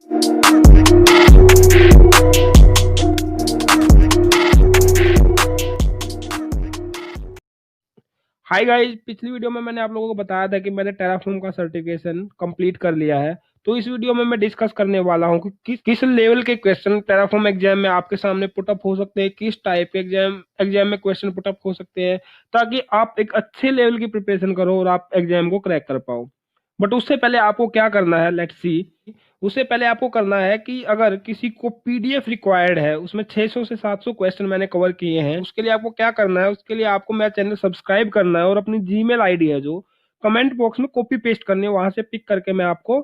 Hi guys, पिछली video में मैंने आप लोगों को बताया था कि मैंने टेराफॉर्म का सर्टिफिकेशन कंप्लीट कर लिया है। तो इस वीडियो में मैं डिस्कस करने वाला हूँ कि किस लेवल के क्वेश्चन टेराफॉर्म एग्जाम में आपके सामने पुट अप हो सकते हैं, किस टाइप के एग्जाम में क्वेश्चन पुट अप हो सकते हैं, ताकि आप एक अच्छे लेवल की प्रिपरेशन करो और आप एग्जाम को क्रैक कर पाओ। बट उससे पहले आपको क्या करना है, लेट्स सी। उससे पहले आपको करना है कि अगर किसी को पीडीएफ रिक्वायर्ड है, उसमें 600 से 700 क्वेश्चन मैंने कवर किए हैं, उसके लिए आपको क्या करना है, उसके लिए आपको मेरा चैनल सब्सक्राइब करना है और अपनी जीमेल आईडी है जो कमेंट बॉक्स में कॉपी पेस्ट करनी है, वहां से पिक करके मैं आपको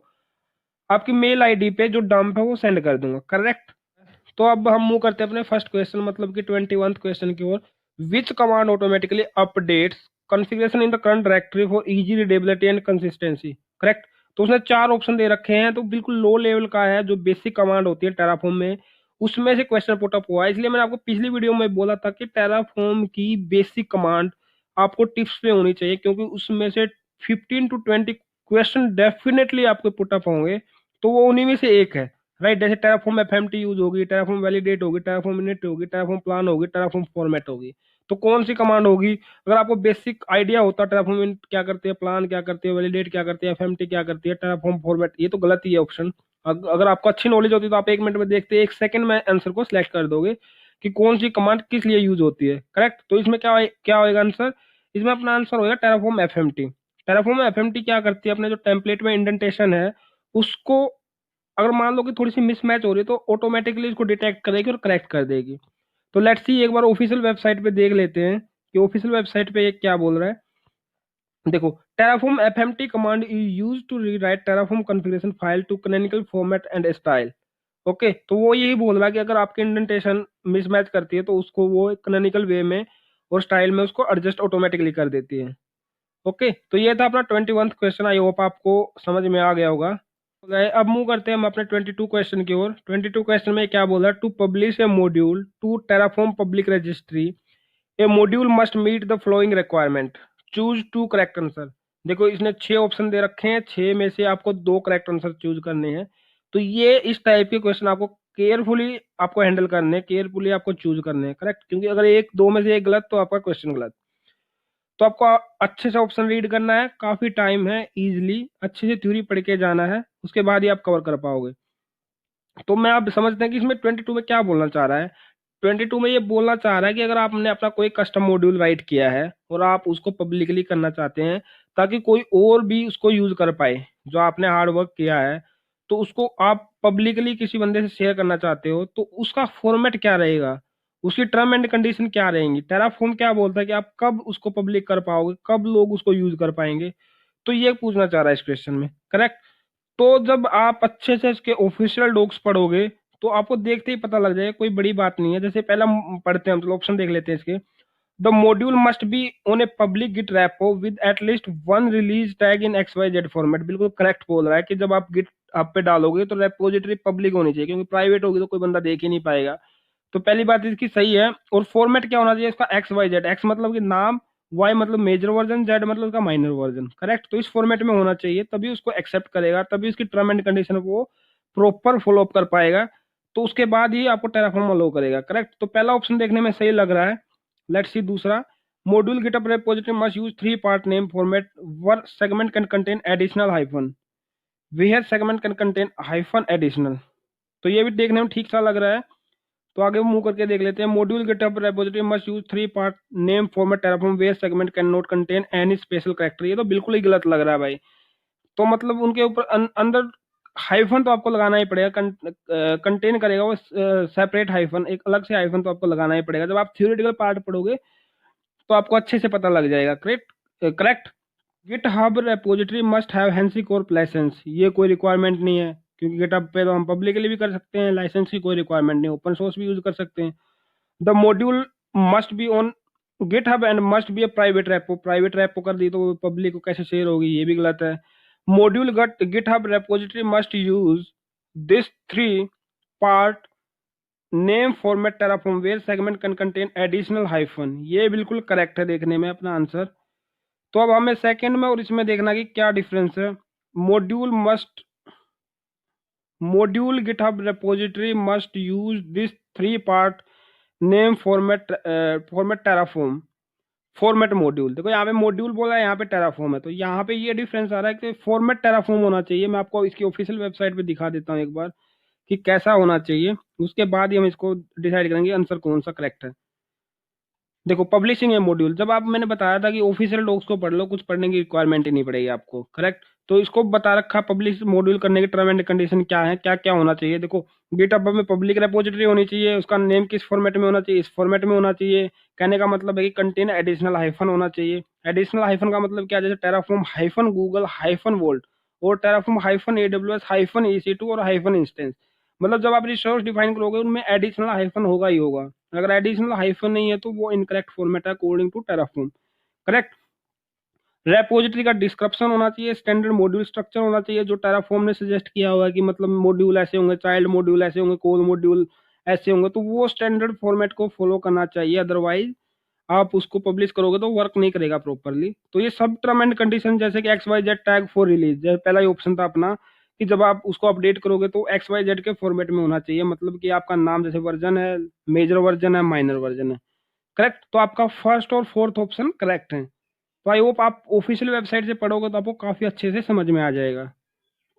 आपकी मेल आईडी पे जो डंप है वो सेंड कर दूंगा। करेक्ट। तो अब हम मूव करते हैं अपने फर्स्ट क्वेश्चन मतलब कि 21th क्वेश्चन की ओर। Which command automatically updates configuration in the current directory for easy readability and consistency. Correct. तो उसने 4 ऑप्शन दे रखे हैं, तो बिल्कुल लो लेवल का है, जो बेसिक कमांड होती है टेराफॉर्म में, उसमें से क्वेश्चन पुट अप हुआ है। इसलिए मैंने आपको पिछली वीडियो में बोला था कि टेराफॉर्म की बेसिक कमांड आपको टिप्स पे होनी चाहिए, क्योंकि उसमें से 15 to 20 क्वेश्चन डेफिनेटली आपके पुट अप होंगे। तो वो उन्हीं में से एक है। राइट। जैसे टेराफॉर्म एफएमटी यूज होगी, टेराफॉर्म वैलिडेट होगी, टेराफॉर्म इनिट होगी, टेराफॉर्म प्लान होगी, टेराफॉर्म फॉर्मेट होगी। तो कौन सी कमांड होगी? अगर आपको बेसिक आइडिया होता टेराफॉर्म इनिट क्या करती है, प्लान क्या करती है, वैलिडेट क्या करती है, एफएमटी क्या करती है, टेराफॉर्म फॉर्मेट, ये तो गलत ही है ऑप्शन। अगर आपको अच्छी नॉलेज होती तो आप 1 मिनट में देखते, 1 सेकंड में आंसर को सिलेक्ट कर दोगे कि कौन सी कमांड किस लिए यूज होती है। करेक्ट। तो इसमें क्या होगा आंसर? इसमें अपना आंसर होगा टेराफॉर्म एफएमटी। टेराफॉर्म एफएमटी क्या करती है, अपने जो टेम्पलेट में इंडेंटेशन है उसको अगर मान लो कि थोड़ी सी मिसमैच हो रही है तो ऑटोमेटिकली इसको डिटेक्ट करेगी और करेक्ट कर देगी। तो लेट्स सी, एक बार ऑफिशियल वेबसाइट पे देख लेते हैं कि ऑफिशियल वेबसाइट पे ये क्या बोल रहा है। देखो, Terraform FMT command is use to rewrite Terraform configuration file to canonical format and style. Okay, तो वो यही बोल रहा है कि अगर आपकी इंडेंटेशन मिसमैच करती है तो उसको वो कैनोनिकल वे में और स्टाइल में उसको एडजस्ट ऑटोमेटिकली कर देती है। ओके, तो ये था अपना 21th क्वेश्चन। आई होप आपको समझ में आ गया होगा। गए, अब मूव करते हैं हम अपने 22 क्वेश्चन की ओर। 22 क्वेश्चन में क्या बोला? To publish a module to Terraform public registry, a module must meet the following requirement, choose 2 correct answer. देखो, इसने 6 ऑप्शन दे रखे हैं, 6 में से आपको 2 करेक्ट आंसर चूज करने हैं। तो ये इस टाइप के क्वेश्चन आपको केयरफुली आपको हैंडल करने हैं, केयरफुली आपको चूज करने हैं। करेक्ट। क्योंकि अगर एक दो में से एक गलत तो आपका क्वेश्चन गलत। तो आपको अच्छे से ऑप्शन रीड करना है, काफी टाइम है, इजीली अच्छे से थ्योरी पढ़ के जाना है, उसके बाद ही आप कवर कर पाओगे। तो मैं आप समझते हैं कि इसमें 22 में क्या बोलना चाह रहा है। 22 में ये बोलना चाह रहा है कि अगर आपने अपना कोई कस्टम मॉड्यूल राइट किया है और आप उसको पब्लिकली करना चाहते हैं ताकि कोई और भी उसको यूज कर पाए, जो आपने हार्ड वर्क किया है, तो उसको आप पब्लिकली किसी बंदे से शेयर करना चाहते हो, तो उसका फॉर्मेट क्या रहेगा, उसकी टर्म एंड कंडीशन क्या रहेंगी, टेराफॉर्म क्या बोलता है कि आप कब उसको पब्लिक कर पाओगे, कब लोग उसको यूज कर पाएंगे। तो ये पूछना चाह रहा है इस क्वेश्चन में। करेक्ट। तो जब आप अच्छे से इसके ऑफिशियल डॉक्स पढ़ोगे तो आपको देखते ही पता लग जाएगा, कोई बड़ी बात नहीं है। जैसे पहला पढ़ते हैं हम, चलो ऑप्शन देख लेते हैं इसके। The module must be on a public git repo with at least 1 release tag in XYZ format. बिल्कुल करेक्ट बोल रहा है कि जब आप गिट आप पे डालोगे तो रेपोजिटरी पब्लिक होनी चाहिए, क्योंकि प्राइवेट होगी तो कोई बंदा देख ही नहीं पाएगा। तो पहली बात इसकी सही है। और फॉर्मेट क्या होना चाहिए इसका? XYZ। एक्स मतलब कि नाम, वाई मतलब मेजर वर्जन, जेड मतलब उसका माइनर वर्जन। करेक्ट। तो इस फॉर्मेट में होना चाहिए, तभी उसको एक्सेप्ट करेगा, तभी उसकी टर्म एंड कंडीशन को प्रॉपर फॉलो अप कर पाएगा। तो उसके बाद ही आपको टेराफॉर्म अलो करेगा। करेक्ट। तो पहला ऑप्शन देखने में सही लग रहा है। लेट्स सी दूसरा। Module GitHub repository must use 3 part name format where segment can contain additional hyphen, where segment can contain hyphen additional. तो ये भी देखने में ठीक सा लग रहा है। तो आगे मूव करके देख लेते हैं। Module GitHub repository must use 3 part name format Terraform where segment can not contain any special character. ये तो बिल्कुल ही गलत लग रहा है भाई। तो मतलब उनके ऊपर अंदर हाइफन तो आपको लगाना ही पड़ेगा। कंटेन करेगा वो सेपरेट हाइफन, एक अलग से हाइफन तो आपको लगाना ही पड़ेगा। जब आप थ्योरेटिकल पार्ट पढ़ोगे तो आपको अच्छे से पता लग जाएगा। Correct. Correct. GitHub repository must have HashiCorp license. ये कोई रिक्वायरमेंट नहीं है, क्योंकि गिटहब पे तो हम पब्लिकली भी कर सकते हैं, लाइसेंस की कोई रिक्वायरमेंट नहीं, ओपन सोर्स भी यूज कर सकते हैं। The module must be on GitHub and must be A private repo. Private repo कर दी तो पब्लिक को कैसे शेयर होगी, ये भी गलत है। Module gut GitHub repository must use this 3 part name format Terraform where segment can contain additional hyphen. ये बिल्कुल करेक्ट है देखने में अपना आंसर। तो अब हमें सेकंड में और इसमें देखना कि क्या डिफरेंस है। Module must module GitHub repository must use this 3 part name format format Terraform format module. देखो यहाँ पे मॉड्यूल बोला है, यहाँ पे टेराफॉर्म है, तो यहाँ पे ये डिफरेंस आ रहा है कि फॉर्मेट टेराफॉर्म होना चाहिए। मैं आपको इसकी ऑफिशियल वेबसाइट पे दिखा देता हूँ एक बार कि कैसा होना चाहिए, उसके बाद ही हम इसको डिसाइड करेंगे आंसर कौन सा करेक्ट है। देखो पब्लिशिंग है मॉड्यूल, जब आप मैंने बताया था कि ऑफिशियल डॉक्स को पढ़ लो, कुछ पढ़ने की रिक्वायरमेंट ही नहीं पड़ेगी आपको, करेक्ट। तो इसको बता रखा पब्लिश मॉड्यूल करने के टर्म एंड कंडीशन क्या है, क्या क्या होना चाहिए। देखो गिटहब में पब्लिक रेपोजिटरी होनी चाहिए, उसका नेम किस फॉर्मेट में होना चाहिए, इस फॉर्मेट में होना चाहिए। कहने का मतलब है कि कंटेन एडिशनल हाइफन होना चाहिए। एडिशनल हाइफन का मतलब क्या है, जैसे Terraform hyphen Google hyphen vault, और Terraform hyphen AWS hyphen EC2 और हाइफन इंस्टेंस। मतलब जब आप रिसोर्स डिफाइन करोगे उनमें एडिशनल हाइफन होगा ही होगा। अगर एडिशनल हाइफन नहीं है तो वो इनकरेक्ट फॉर्मेट है according to Terraform, correct. Repository का डिस्क्रिप्शन होना चाहिए, स्टैंडर्ड मॉड्यूल स्ट्रक्चर होना चाहिए जो टेराफॉर्म ने सजेस्ट किया हुआ है कि मतलब मॉड्यूल ऐसे होंगे, चाइल्ड मॉड्यूल ऐसे होंगे, कोर मॉड्यूल ऐसे होंगे, तो वो स्टैंडर्ड फॉर्मेट को फॉलो करना चाहिए। अदरवाइज आप उसको पब्लिश करोगे तो वर्क नहीं करेगा प्रॉपरली। तो ये सब टर्म एंड कंडीशन, जैसे कि XYZ टैग फॉर रिलीज, जैसे पहला ही ऑप्शन था अपना कि जब आप उसको अपडेट करोगे तो XYZ के फॉर्मेट में होना चाहिए। मतलब कि आपका नाम जैसे वर्जन है, मेजर वर्जन है, माइनर वर्जन है, करेक्ट। तो आपका फर्स्ट और फोर्थ ऑप्शन करेक्ट है। तो आई होप आप ऑफिशियल वेबसाइट से पढ़ोगे तो आपको काफी अच्छे से समझ में आ जाएगा।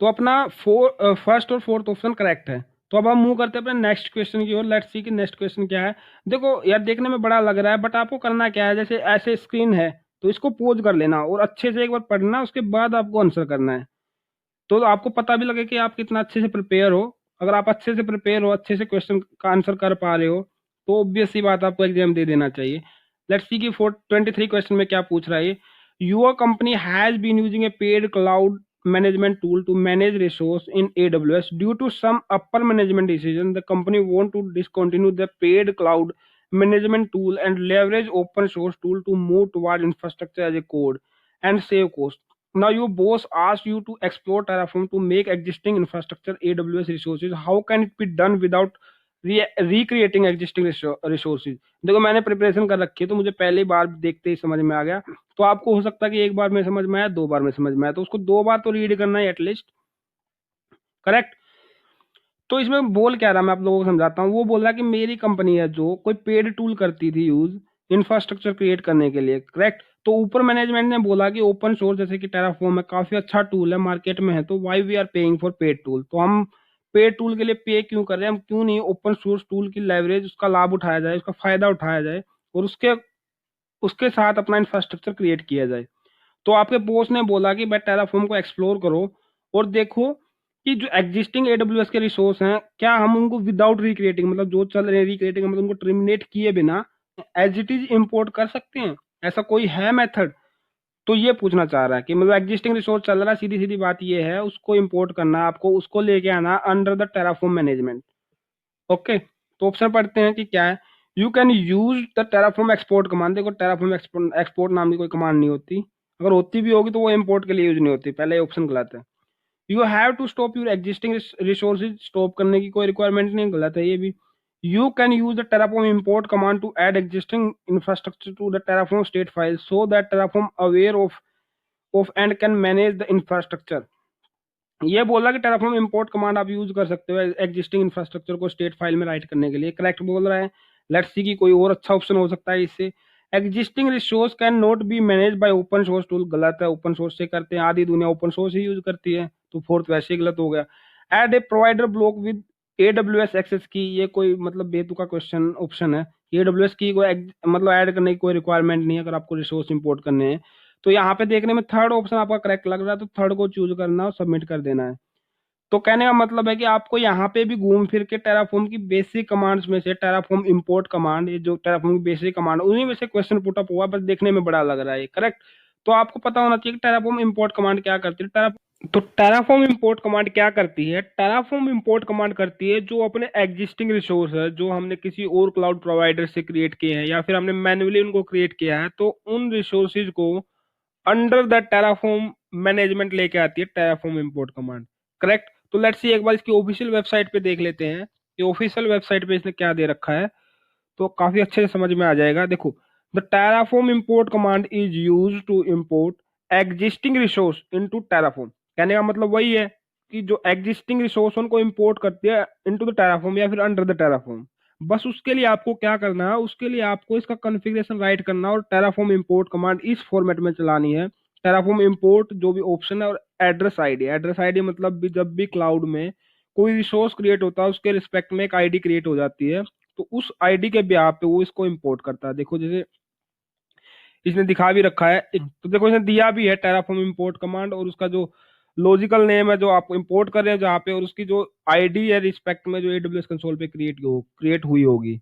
तो अपना फर्स्ट और फोर्थ ऑप्शन करेक्ट है। तो अब हम मूव करते हैं अपने नेक्स्ट क्वेश्चन की ओर। लेट्स सी कि नेक्स्ट क्वेश्चन क्या है। देखो यार देखने में बड़ा लग रहा है, बट आपको करना क्या है, जैसे ऐसे स्क्रीन है तो इसको पॉज कर लेना और अच्छे से एक बार पढ़ना, उसके बाद आपको आंसर करना है। तो आपको पता भी लगे कि आप कितना अच्छे से प्रिपेयर हो। अगर आप अच्छे से प्रिपेयर हो, अच्छे से क्वेश्चन का आंसर कर पा रहे हो, तो ऑब्वियस सी बात आपको एग्जाम दे देना चाहिए। लेट्स सी कि 423 क्वेश्चन में क्या पूछ रहा है। Your company has been using a paid cloud management tool to manage resource in AWS. Due to some upper management decision, the company want to discontinue the paid cloud management tool and leverage open source tool to move toward infrastructure as a code and save cost. Now your boss asks you to explore Terraform to make existing infrastructure AWS resources. How can it be done without recreating existing resources? देखो मैंने preparation कर रखी है, तो मुझे पहली बार देखते ही समझ में आ गया। तो आपको हो सकता है कि एक बार में समझ में आया, 2 बार में समझ में आया, तो उसको 2 बार तो रीड करना है एटलीस्ट, करेक्ट। तो इसमें बोल क्या रहा, मैं आप लोगों को समझाता हूँ। वो बोल रहा कि मेरी कंपनी है जो कोई पेड टूल करती थी यूज इंफ्रास्ट्रक्चर क्रिएट करने के लिए, करेक्ट। तो ऊपर मैनेजमेंट ने बोला कि ओपन सोर्स जैसे कि टेराफॉर्म है, काफी अच्छा टूल है, मार्केट में है, तो why we are paying for paid tool. तो हम पेड टूल के लिए पे क्यों कर रहे हैं, हम क्यों नहीं ओपन सोर्स टूल की लेवरेज, उसका लाभ उठाया जाए, उसका फायदा उठाया जाए और उसके उसके साथ अपना इंफ्रास्ट्रक्चर क्रिएट किया जाए। तो आपके बॉस ने बोला कि भाई टेराफॉर्म को एक्सप्लोर करो और देखो कि जो एग्जिस्टिंग AWS के रिसोर्स हैं, क्या हम उनको विदाउट रिक्रिएटिंग, मतलब जो चल रहे हैं रिक्रिएटिंग मतलब उनको टर्मिनेट किए बिना एज इट इज इंपोर्ट कर सकते हैं, ऐसा कोई है मेथड। तो ये पूछना चाह रहा है कि मतलब एग्जिस्टिंग रिसोर्स चल रहा है, सीधी सीधी बात ये है, उसको इंपोर्ट करना है आपको, उसको लेके आना under the Terraform management. Okay, तो ऑप्शन पढ़ते हैं कि क्या है। You can use the Terraform export command. देखो टेराफॉर्म एक्सपोर्ट नाम की कोई कमांड नहीं होती, अगर होती भी होगी तो वो इंपोर्ट के लिए यूज नहीं होती, पहले ऑप्शन गलत है। You have to stop your existing resources, stop करने की कोई रिक्वायरमेंट नहीं, गलत है ये भी। You can use the Terraform import command to add existing infrastructure to the Terraform state file so that Terraform aware of and can manage the infrastructure. ये बोला कि टेराफॉर्म इंपोर्ट कमांड आप यूज कर सकते हो एग्जिस्टिंग इंफ्रास्ट्रक्चर को state file में write करने के लिए, करेक्ट बोल रहा है। लेट्स सी कि कोई और अच्छा ऑप्शन हो सकता है इससे। Existing resource can not be manage by open source tool, गलत है, ओपन सोर्स से करते हैं, आधी दुनिया ओपन सोर्स ही यूज करती है, तो फोर्थ वैसे ही गलत हो गया। Add a provider block with AWS access की, ये कोई मतलब बेतुका क्वेश्चन ऑप्शन है। AWS की कोई मतलब ऐड करने की कोई रिक्वायरमेंट नहीं है अगर आपको रिसोर्स इंपोर्ट करने हैं। तो यहाँ पे देखने में थर्ड ऑप्शन आपका करेक्ट लग रहा है, तो थर्ड को चूज करना और सबमिट कर देना है। तो कहने का मतलब है कि आपको यहाँ पे भी घूम फिर के टेराफॉर्म की बेसिक कमांड्स में से टेराफॉर्म इंपोर्ट कमांड, ये जो टेराफॉर्म की बेसिक कमांड उन्हीं में से क्वेश्चन पुट अप हुआ, बस देखने में बड़ा लग रहा है, करेक्ट। तो आपको पता होना चाहिए कि टेराफॉर्म इंपोर्ट कमांड क्या करती है। तो टेराफॉर्म इंपोर्ट कमांड क्या करती है, टेराफॉर्म इंपोर्ट कमांड करती है जो अपने एग्जिस्टिंग रिसोर्स है जो हमने किसी और क्लाउड प्रोवाइडर से क्रिएट किए हैं या फिर हमने मैन्युअली उनको क्रिएट किया है, तो उन रिसोर्सेज को अंडर द टेराफॉर्म मैनेजमेंट लेके आती है टेराफॉर्म इंपोर्ट कमांड, करेक्ट। तो लेट्स सी एक बार इसकी ऑफिशियल वेबसाइट पे देख लेते हैं कि ऑफिशियल वेबसाइट पे इसने क्या दे रखा है, तो काफी अच्छे से समझ में आ जाएगा। देखो, the Terraform import command is use to import existing resource into Terraform. कहने का मतलब वही है उसकी जो एग्जिस्टिंग रिसोर्स उनको इंपोर्ट करती है इनटू द टेराफॉर्म या फिर अंडर द टेराफॉर्म। बस उसके लिए आपको क्या करना है, उसके लिए आपको इसका कॉन्फ़िगरेशन राइट करना है और टेराफॉर्म इंपोर्ट कमांड इस फॉर्मेट में चलानी है। टेराफॉर्म इंपोर्ट जो भी ऑप्शन है और एड्रेस आईडी मतलब भी जब भी क्लाउड में कोई रिसोर्स क्रिएट होता है उसके रिस्पेक्ट में एक आईडी क्रिएट हो जाती है, तो उस आईडी के ब्याह पे वो इसको इंपोर्ट करता है। देखो जैसे इसने दिखा भी रखा है, तो देखो इसने दिया भी है टेराफॉर्म इंपोर्ट कमांड और उसका जो लॉजिकल नेम है जो आप इंपोर्ट कर रहे हैं जहाँ पे, और उसकी जो आईडी है रिस्पेक्ट में जो एडब्ल्यूएस कंसोल पे क्रिएट हुई होगी।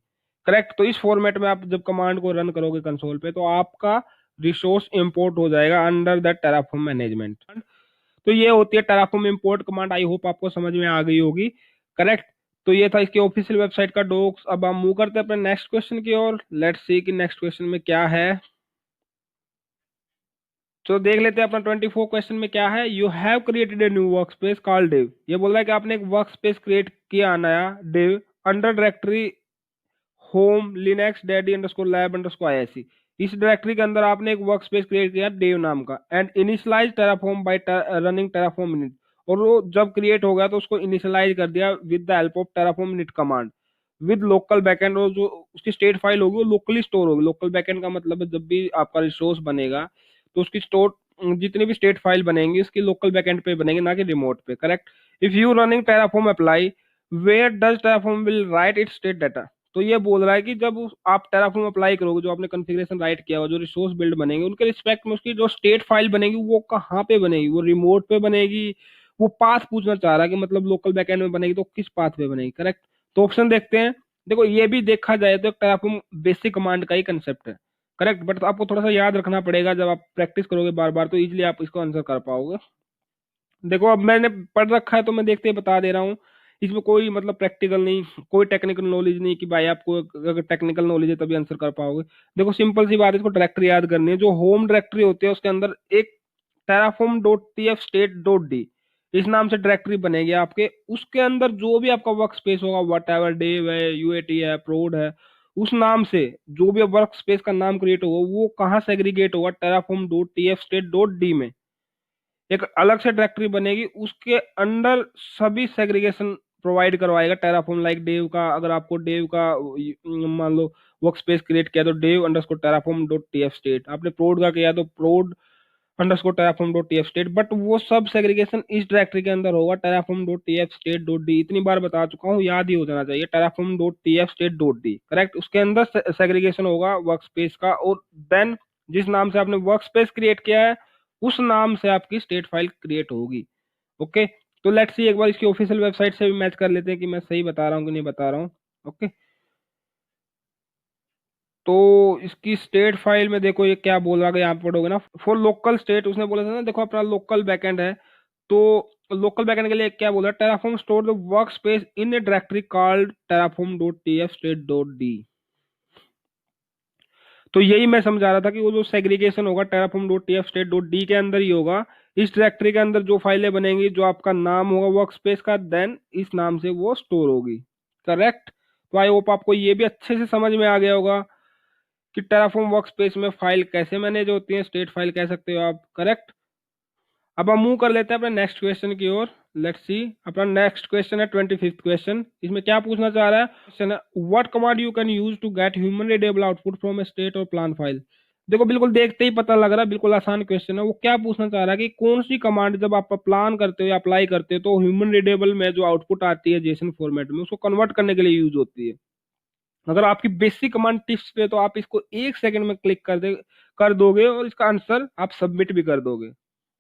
करेक्ट। तो इस फॉर्मेट में आप जब कमांड को रन करोगे कंसोल पे तो आपका रिसोर्स इंपोर्ट हो जाएगा अंडर द टेराफॉर्म मैनेजमेंट। तो ये होती है Terraform import command. I hope आपको समझ में आ गई होगी। करेक्ट। तो ये था इसके ऑफिशियल वेबसाइट का डॉक्स। अब हम मूव करते हैं अपने नेक्स्ट क्वेश्चन की ओर। लेट्स सी कि नेक्स्ट क्वेश्चन में क्या है। तो देख लेते हैं अपना 24 क्वेश्चन में क्या है। You have created a new work space called div. ये बोल रहा है कि आपने एक वर्क स्पेस क्रिएट किया नया dev under directory home Linux daddy underscore lab underscore ISC. इस डायरेक्टरी के अंदर आपने एक वर्क स्पेस क्रिएट किया डेव नाम का and initialize Terraform by running Terraform init. और वो जब क्रिएट हो गया तो उसको इनिशियलाइज कर दिया with the help of Terraform init command with local backend. और जो उसकी स्टेट फाइल होगी वो लोकली स्टोर होगी। लोकल बैकएंड का मतलब है जब भी आपका रिसोर्स बनेगा तो उसकी स्टोर जितनी भी स्टेट फाइल बनेंगी उसकी लोकल बैकएंड पे बनेंगे, ना कि रिमोट पे। Correct. If you running Terraform apply where does Terraform will write its state data. तो ये बोल रहा है कि जब आप टेराफॉर्म अप्लाई करोगे, जो आपने कॉन्फ़िगरेशन राइट किया हुआ, जो रिसोर्स बिल्ड बनेंगे उनके रिस्पेक्ट में उसकी जो स्टेट फाइल बनेगी वो कहाँ पे बनेगी, वो रिमोट पे बनेगी, वो पाथ पूछना चाह रहा है कि मतलब लोकल बैकएंड में बनेगी तो किस पाथ पे बनेगी। करेक्ट। तो ऑप्शन देखते हैं। देखो ये भी देखा जाए तो टेराफॉर्म बेसिक कमांड का ही कंसेप्ट है। करेक्ट। बट आपको थोड़ा सा याद रखना पड़ेगा, जब आप प्रैक्टिस करोगे बार बार तो इजिली आप इसको आंसर कर पाओगे। देखो अब मैंने पढ़ रखा है तो मैं देखते ही बता दे रहा हूँ। इसमें कोई मतलब प्रैक्टिकल नहीं, कोई टेक्निकल नॉलेज नहीं कि भाई आपको अगर टेक्निकल नॉलेज है तभी आंसर कर पाओगे। देखो सिंपल सी बात है, इसको डायरेक्टरी याद करनी है। जो होम डायरेक्टरी होती है उसके अंदर एक Terraform dot T F state dot D इस नाम से डायरेक्टरी बनेगी आपके। उसके अंदर जो भी आपका वर्क स्पेस होगा, वट एवर डेव है, यूएटी है, प्रोड है, उस नाम से जो भी वर्क स्पेस का नाम क्रिएट होगा वो कहाँ सेग्रीगेट होगा, Terraform dot T F state dot D में एक अलग से डायरेक्टरी बनेगी। उसके अंडर सभी सेग्रीगेशन प्रोवाइड करवाएगा टेराफॉर्म। लाइक डेव का, अगर आपको डेव का मान लो वर्क स्पेस क्रिएट किया तो dev underscore Terraform dot T F state, आपने प्रोड का किया तो prod underscore Terraform dot T F state. But वो सब सेग्रीगेशन इस डायरेक्टरी के अंदर होगा, Terraform dot T F state dot D. इतनी बार बता चुका हूँ, याद ही हो जाना चाहिए, Terraform dot T F state dot D. Correct. उसके अंदर सेग्रीगेशन होगा वर्क स्पेस का, और देन जिस नाम से आपने वर्क स्पेस क्रिएट किया है उस नाम से आपकी स्टेट फाइल क्रिएट होगी। ओके। तो लेट्स सी एक बार इसकी ऑफिशियल वेबसाइट से भी मैच कर लेते हैं कि मैं सही बता रहा हूँ कि नहीं बता रहा हूँ। ओके। तो इसकी स्टेट फाइल में देखो ये क्या बोल रहा है, यहाँ पे पढ़ोगे ना, फॉर लोकल स्टेट उसने बोला था ना। देखो अपना लोकल बैकएंड है तो लोकल बैकएंड के लिए क्या बोला, Terraform store the work space in A directory called Terraform dot T F state dot D. तो यही मैं समझा रहा था कि वो जो सेग्रीगेशन होगा Terraform dot T F state dot D के अंदर ही होगा। इस डायरेक्टरी के अंदर जो फाइलें बनेंगी, जो आपका नाम होगा वर्क स्पेस का, देन इस नाम से वो स्टोर होगी। करेक्ट। तो आई होप आपको ये भी अच्छे से समझ में आ गया होगा कि टेराफॉर्म वर्कस्पेस में फाइल कैसे मैनेज होती है, स्टेट फाइल कह सकते हो आप। करेक्ट। अब हम मूव कर लेते हैं अपने नेक्स्ट क्वेश्चन की ओर। लेट्स सी अपना नेक्स्ट क्वेश्चन है 25th क्वेश्चन। इसमें क्या पूछना चाह रहा है, क्वेश्चन है what command you can use to get human readable output from a state और प्लान फाइल। देखो बिल्कुल देखते ही पता लग रहा है, बिल्कुल आसान क्वेश्चन है। वो क्या पूछना चाह रहा है कि कौन सी कमांड जब आप प्लान करते हो या अप्लाई करते हो तो ह्यूमन रीडेबल में जो आउटपुट आती है जेसन फॉर्मेट में उसको कन्वर्ट करने के लिए यूज होती है। अगर आपकी बेसिक कमांड टिप्स पे तो आप इसको 1 सेकंड में क्लिक कर दोगे और इसका आंसर आप सबमिट भी कर दोगे।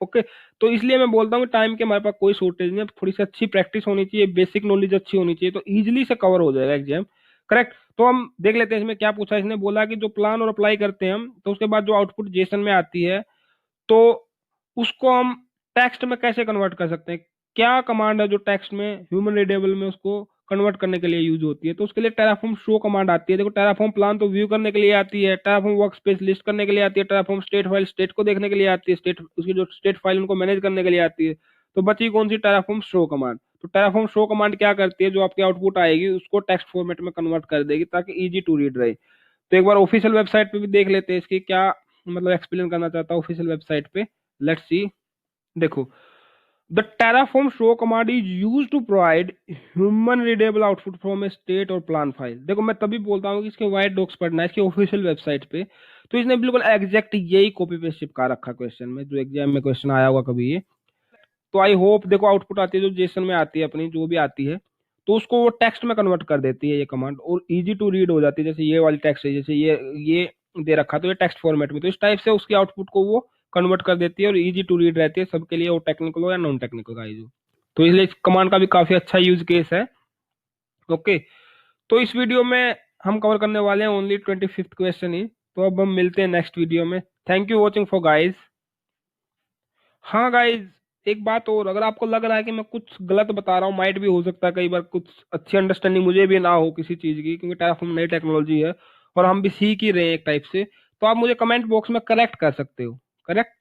ओके। तो इसलिए मैं बोलता हूँ टाइम के हमारे पास कोई शॉर्टेज नहीं है, थोड़ी सी अच्छी प्रैक्टिस होनी चाहिए, बेसिक नॉलेज अच्छी होनी चाहिए तो इजीली से कवर हो जाएगा एग्जाम। करेक्ट। तो हम देख लेते हैं इसमें क्या पूछा है। इसने बोला कि जो प्लान और अप्लाई करते हैं हम तो उसके बाद जो आउटपुट जेसन में आती है तो उसको हम टेक्स्ट में कैसे कन्वर्ट कर सकते हैं, क्या कमांड है जो टेक्स्ट में ह्यूमन रीडेबल में उसको कन्वर्ट करने के लिए यूज होती है। तो उसके लिए टेराफॉर्म शो कमांड आती है। देखो टेराफॉर्म प्लान तो व्यू करने के लिए आती है, टेराफॉर्म वर्कस्पेस लिस्ट करने के लिए आती है, टेराफॉर्म स्टेट फाइल स्टेट को देखने के लिए आती है, स्टेट उसकी जो स्टेट फाइल उनको मैनेज करने के लिए आती है। तो बची कौन सी, टेराफॉर्म शो कमांड। तो टेराफॉर्म शो कमांड क्या करती है, जो आपकी आउटपुट आएगी उसको टेक्स्ट फॉर्मेट में कन्वर्ट कर देगी ताकि इजी टू रीड रहे। तो एक बार ऑफिशियल वेबसाइट पे भी देख लेते हैं इसकी क्या मतलब एक्सप्लेन करना चाहता है ऑफिशियल वेबसाइट पे। Let's see. देखो the Terraform show command is use to provide human readable output from a state और प्लान फाइल। देखो मैं तभी बोलता हूँ कि इसके वाइट डॉक्स पढ़ना है इसकी ऑफिशियल वेबसाइट पे, तो इसने बिल्कुल एग्जैक्ट यही कॉपी पेस्ट चिपका रखा क्वेश्चन में, जो एग्जाम में क्वेश्चन आया होगा कभी ये। तो आई होप, देखो आउटपुट आती है जो जेसन में आती है अपनी, जो भी आती है, तो उसको वो टेक्स्ट में कन्वर्ट कर देती है ये कमांड, और इजी टू रीड हो जाती है। जैसे ये वाली टेक्स्ट है, जैसे ये दे रखा तो ये टेक्स्ट फॉर्मेट में, तो इस टाइप से उसकी आउटपुट को वो कन्वर्ट कर देती है और इजी टू रीड रहती है सबके लिए, वो टेक्निकल हो या नॉन टेक्निकल का जो। तो इसलिए इस कमांड का भी काफी अच्छा यूज केस है। ओके, तो इस वीडियो में हम कवर करने वाले हैं ओनली 25th क्वेश्चन ही। तो अब हम मिलते हैं नेक्स्ट वीडियो में। Thank you watching for guys. हाँ गाइज, एक बात और, अगर आपको लग रहा है कि मैं कुछ गलत बता रहा हूँ, माइट भी हो सकता है कई बार कुछ अच्छी अंडरस्टैंडिंग मुझे भी ना हो किसी चीज की, क्योंकि टेराफॉर्म नई टेक्नोलॉजी है और हम भी सीख ही रहे हैं एक टाइप से, तो आप मुझे कमेंट बॉक्स में करेक्ट कर सकते हो। करेक्ट।